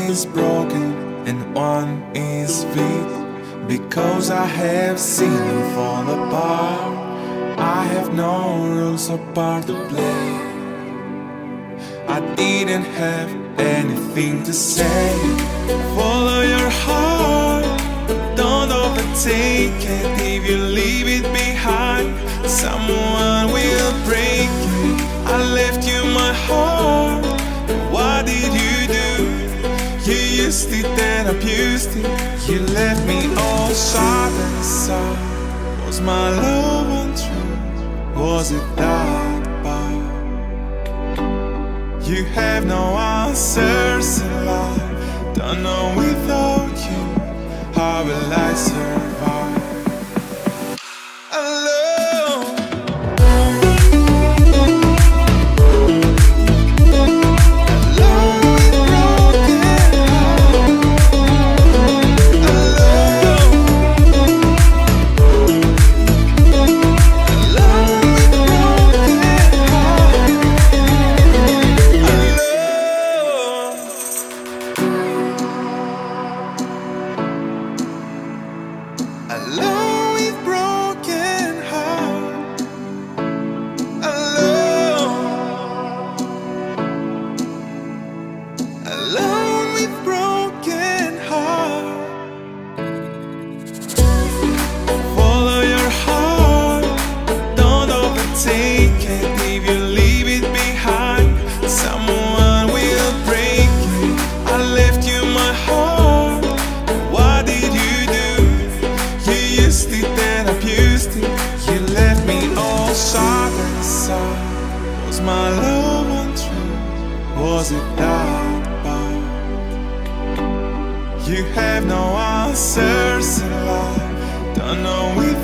is broken and one is weak. Because I have seen you fall apart, I have no rules or part to play. I didn't have anything to say. Follow your heart, don't overtake it. If you leave it behind, someone will break you. I left you my heart, what did you do? You used it and abused it. You left me all sharp and sour. Was my love untrue? Was it that bad? You have no answers in life. Don't know without you, how will I survive? Alone. Alone with broken heart. Alone. Alone with broken heart. Follow your heart, don't overtake it. If you leave it behind, someone will break you. I left you my heart, what did you do? You used it and abused it. You left me all sharp and sour. Was my love untrue? Was it that bad? You have no answers in life. Don't know if